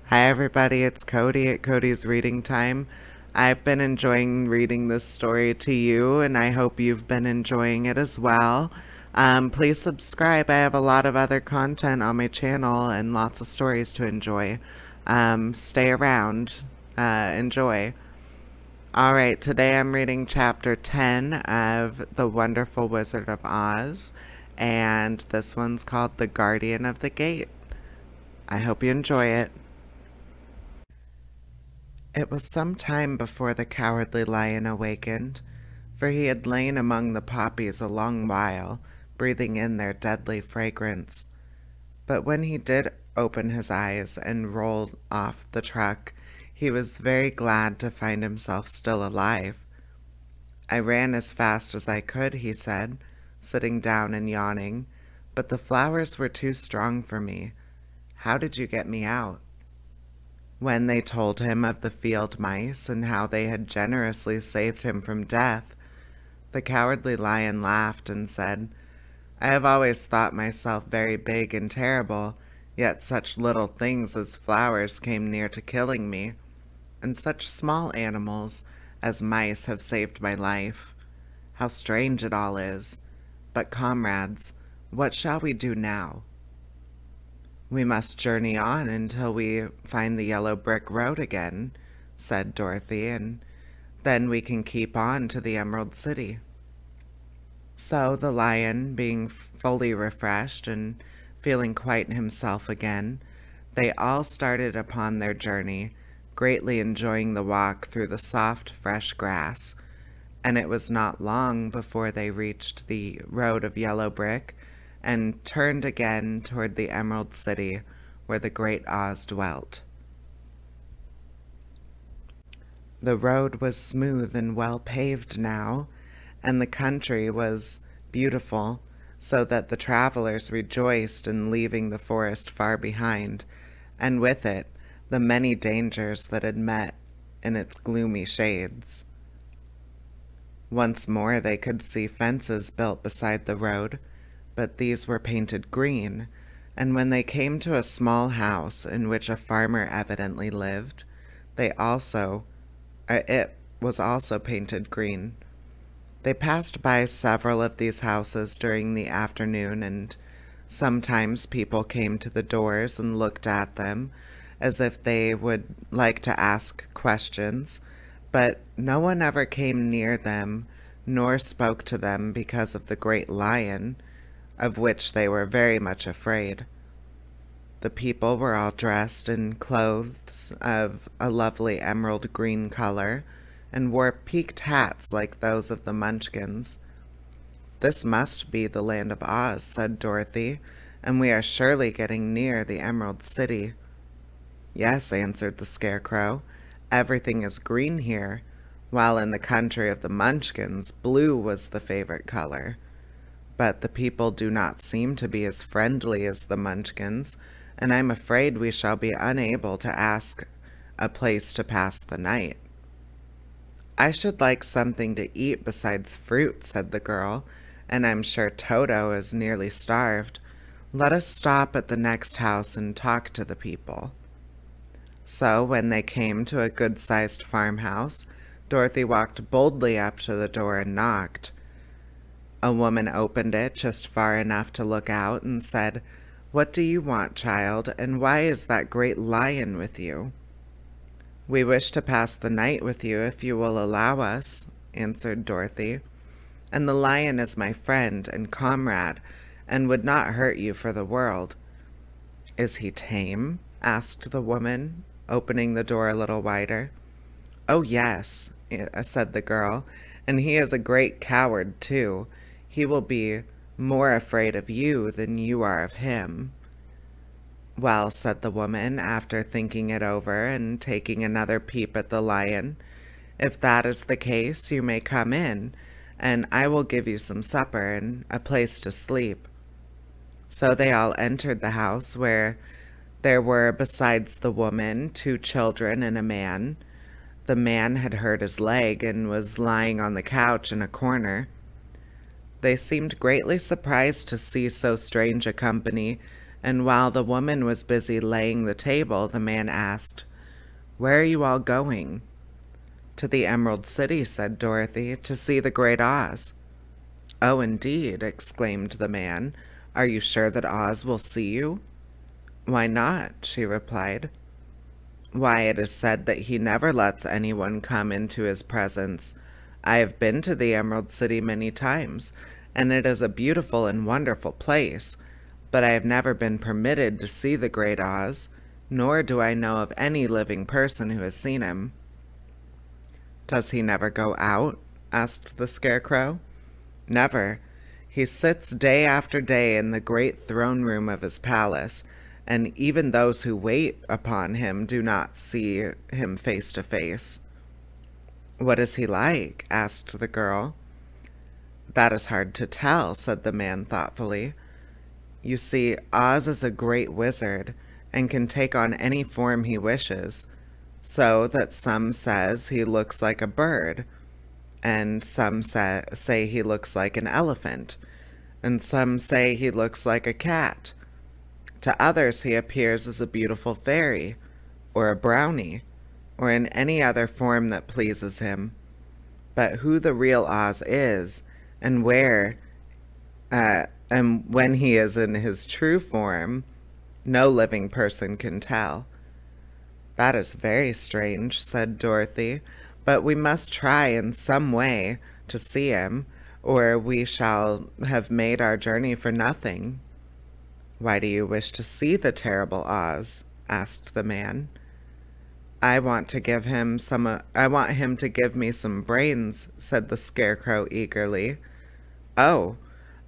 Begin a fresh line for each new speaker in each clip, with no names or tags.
Hi, everybody. It's Cody at Cody's Reading Time. I've been enjoying reading this story to you, and I hope you've been enjoying it as well. Please subscribe. I have a lot of other content on my channel and lots of stories to enjoy. Stay around. Enjoy. All right, today I'm reading chapter 10 of The Wonderful Wizard of Oz, and this one's called The Guardian of the Gate. I hope you enjoy it. It was some time before the Cowardly Lion awakened, for he had lain among the poppies a long while, breathing in their deadly fragrance. But when he did open his eyes and roll off the truck, he was very glad to find himself still alive. I ran as fast as I could, he said, sitting down and yawning, but the flowers were too strong for me. How did you get me out? When they told him of the field mice and how they had generously saved him from death, the Cowardly Lion laughed and said, I have always thought myself very big and terrible, yet such little things as flowers came near to killing me, and such small animals as mice have saved my life. How strange it all is! But, comrades, what shall we do now? We must journey on until we find the yellow brick road again, said Dorothy, and then we can keep on to the Emerald City. So the lion, being fully refreshed and feeling quite himself again, they all started upon their journey, greatly enjoying the walk through the soft, fresh grass. And it was not long before they reached the road of yellow brick and turned again toward the Emerald City where the great Oz dwelt. The road was smooth and well paved now, and the country was beautiful, so that the travelers rejoiced in leaving the forest far behind, and with it the many dangers that had met in its gloomy shades. Once more they could see fences built beside the road, but these were painted green, and when they came to a small house in which a farmer evidently lived, it was also painted green. They passed by several of these houses during the afternoon, and sometimes people came to the doors and looked at them as if they would like to ask questions, but no one ever came near them nor spoke to them because of the great lion, of which they were very much afraid. The people were all dressed in clothes of a lovely emerald green color, and wore peaked hats like those of the Munchkins. This must be the land of Oz, said Dorothy, and we are surely getting near the Emerald City. Yes, answered the Scarecrow, everything is green here, while in the country of the Munchkins, blue was the favorite color. But the people do not seem to be as friendly as the Munchkins, and I'm afraid we shall be unable to ask a place to pass the night. I should like something to eat besides fruit, said the girl, and I'm sure Toto is nearly starved. Let us stop at the next house and talk to the people. So when they came to a good-sized farmhouse, Dorothy walked boldly up to the door and knocked. A woman opened it just far enough to look out and said, What do you want, child, and why is that great lion with you? We wish to pass the night with you if you will allow us, answered Dorothy, and the lion is my friend and comrade, and would not hurt you for the world. Is he tame? Asked the woman, opening the door a little wider. Oh, yes, said the girl, and he is a great coward, too. He will be more afraid of you than you are of him. Well, said the woman, after thinking it over and taking another peep at the lion, if that is the case, you may come in, and I will give you some supper and a place to sleep. So they all entered the house, where there were, besides the woman, 2 children and a man. The man had hurt his leg and was lying on the couch in a corner. They seemed greatly surprised to see so strange a company, and while the woman was busy laying the table, the man asked, "Where are you all going?" "To the Emerald City," said Dorothy, "to see the Great Oz." "Oh, indeed," exclaimed the man. "Are you sure that Oz will see you?" "Why not?" she replied. "Why, it is said that he never lets anyone come into his presence. I have been to the Emerald City many times, and it is a beautiful and wonderful place, but I have never been permitted to see the Great Oz, nor do I know of any living person who has seen him." "Does he never go out?" asked the Scarecrow. "Never. He sits day after day in the great throne room of his palace, and even those who wait upon him do not see him face to face." "What is he like?" asked the girl. "That is hard to tell," said the man thoughtfully. "You see, Oz is a great wizard and can take on any form he wishes, so that some says he looks like a bird, and some say he looks like an elephant, and some say he looks like a cat. To others he appears as a beautiful fairy, or a brownie, or in any other form that pleases him. But who the real Oz is, and and when he is in his true form, no living person can tell." "That is very strange," said Dorothy, "but we must try in some way to see him, or we shall have made our journey for nothing." "Why do you wish to see the terrible Oz?" asked the man. I want him to give me some brains," said the Scarecrow eagerly. "Oh,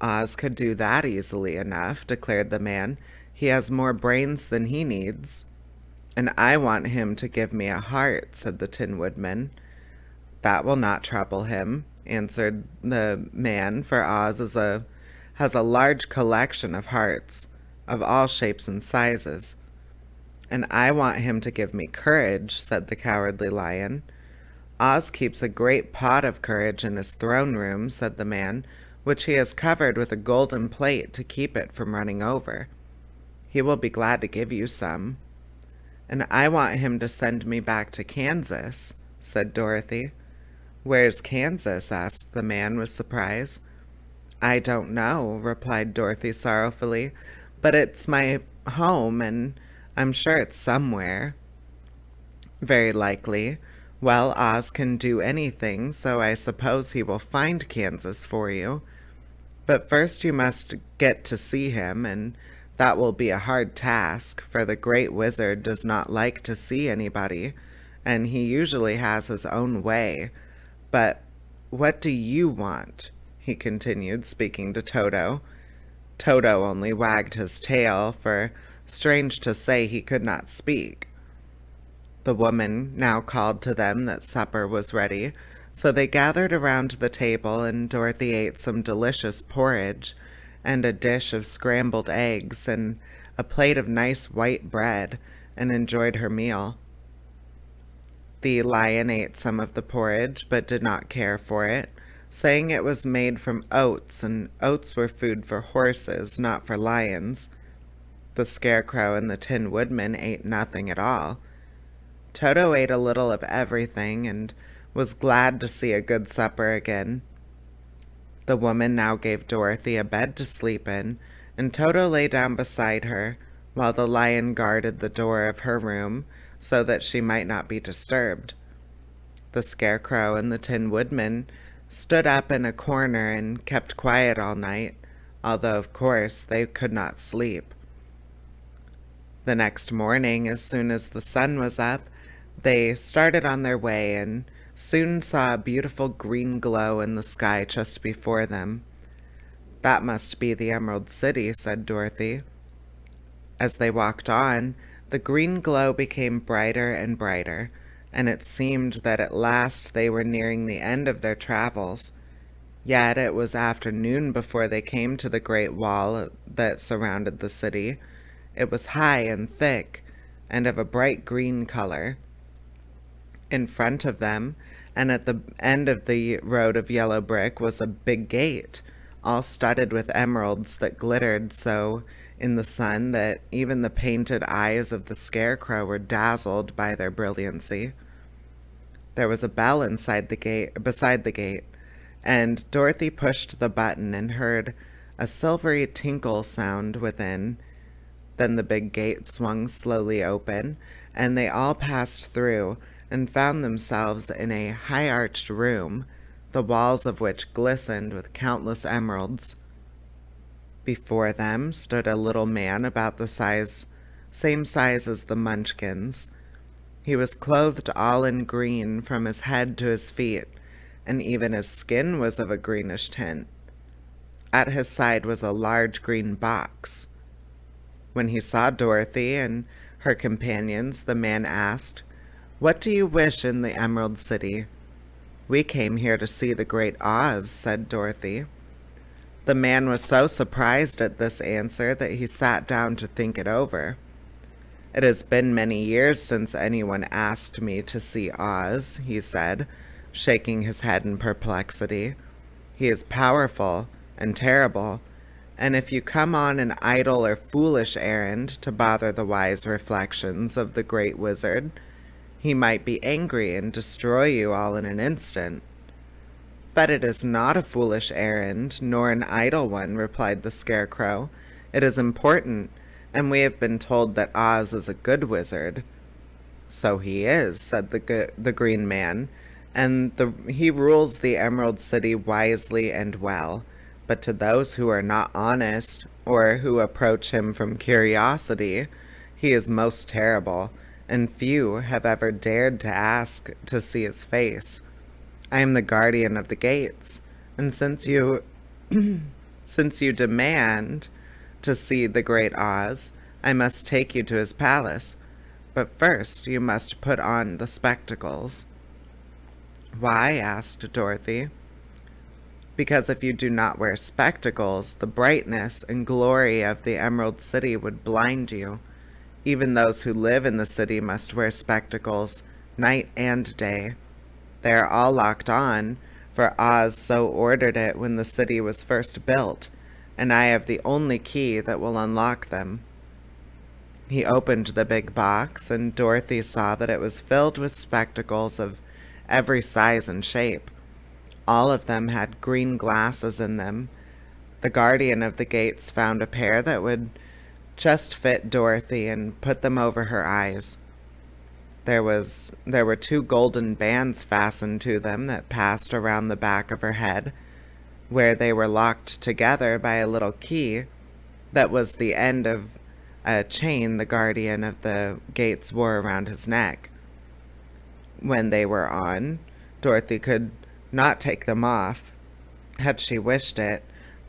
Oz could do that easily enough," declared the man. "He has more brains than he needs." "And I want him to give me a heart," said the Tin Woodman. "That will not trouble him," answered the man, "for has a large collection of hearts, of all shapes and sizes." "And I want him to give me courage," said the Cowardly Lion. "Oz keeps a great pot of courage in his throne room," said the man, "which he has covered with a golden plate to keep it from running over. He will be glad to give you some." "And I want him to send me back to Kansas," said Dorothy. "Where's Kansas?" asked the man with surprise. "I don't know," replied Dorothy sorrowfully, "but it's my home, and I'm sure it's somewhere." "Very likely. Well, Oz can do anything, so I suppose he will find Kansas for you. But first you must get to see him, and that will be a hard task, for the Great Wizard does not like to see anybody, and he usually has his own way. But what do you want?" he continued, speaking to Toto. Toto only wagged his tail, for, strange to say, he could not speak. The woman now called to them that supper was ready, so they gathered around the table, and Dorothy ate some delicious porridge, and a dish of scrambled eggs, and a plate of nice white bread, and enjoyed her meal. The lion ate some of the porridge, but did not care for it, saying it was made from oats, and oats were food for horses, not for lions. The Scarecrow and the Tin Woodman ate nothing at all. Toto ate a little of everything, and was glad to see a good supper again. The woman now gave Dorothy a bed to sleep in, and Toto lay down beside her, while the lion guarded the door of her room, so that she might not be disturbed. The Scarecrow and the Tin Woodman stood up in a corner and kept quiet all night, although of course they could not sleep. The next morning, as soon as the sun was up, they started on their way and soon saw a beautiful green glow in the sky just before them. "That must be the Emerald City," said Dorothy. As they walked on, the green glow became brighter and brighter, and it seemed that at last they were nearing the end of their travels. Yet it was afternoon before they came to the great wall that surrounded the city. It was high and thick, and of a bright green color. In front of them, and at the end of the road of yellow brick, was a big gate, all studded with emeralds that glittered so in the sun that even the painted eyes of the Scarecrow were dazzled by their brilliancy. There was a bell beside the gate, and Dorothy pushed the button and heard a silvery tinkle sound within. Then the big gate swung slowly open, and they all passed through and found themselves in a high-arched room, the walls of which glistened with countless emeralds. Before them stood a little man about the same size as the Munchkins. He was clothed all in green from his head to his feet, and even his skin was of a greenish tint. At his side was a large green box. When he saw Dorothy and her companions, the man asked, "What do you wish in the Emerald City?" "We came here to see the Great Oz," said Dorothy. The man was so surprised at this answer that he sat down to think it over. "It has been many years since anyone asked me to see Oz," he said, shaking his head in perplexity. "He is powerful and terrible, and if you come on an idle or foolish errand to bother the wise reflections of the great wizard, he might be angry and destroy you all in an instant." "But it is not a foolish errand, nor an idle one," replied the Scarecrow. "It is important, and we have been told that Oz is a good wizard." "So he is," said the Green Man, "and he rules the Emerald City wisely and well. But to those who are not honest, or who approach him from curiosity, he is most terrible, and few have ever dared to ask to see his face. I am the guardian of the gates, and since you demand to see the Great Oz, I must take you to his palace. But first you must put on the spectacles." "Why?" asked Dorothy. "Because if you do not wear spectacles, the brightness and glory of the Emerald City would blind you. Even those who live in the city must wear spectacles, night and day. They are all locked on, for Oz so ordered it when the city was first built, and I have the only key that will unlock them." He opened the big box, and Dorothy saw that it was filled with spectacles of every size and shape. All of them had green glasses in them. The guardian of the gates found a pair that would just fit Dorothy and put them over her eyes. There were two golden bands fastened to them that passed around the back of her head, where they were locked together by a little key that was the end of a chain the guardian of the gates wore around his neck. When they were on, Dorothy could not take them off, had she wished it,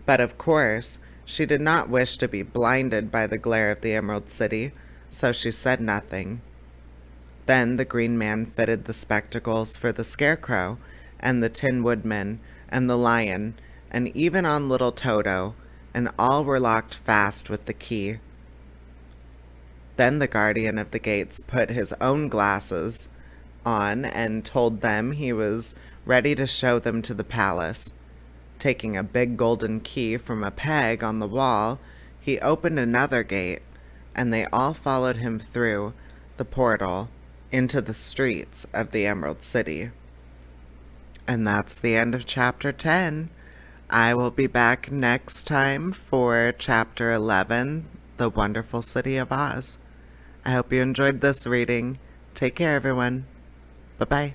but of course she did not wish to be blinded by the glare of the Emerald City, so she said nothing. Then the Green Man fitted the spectacles for the Scarecrow, and the Tin Woodman, and the Lion, and even on little Toto, and all were locked fast with the key. Then the guardian of the gates put his own glasses on and told them he was ready to show them to the palace. Taking a big golden key from a peg on the wall, he opened another gate, and they all followed him through the portal into the streets of the Emerald City. And that's the end of Chapter 10. I will be back next time for Chapter 11, The Wonderful City of Oz. I hope you enjoyed this reading. Take care, everyone. Bye-bye.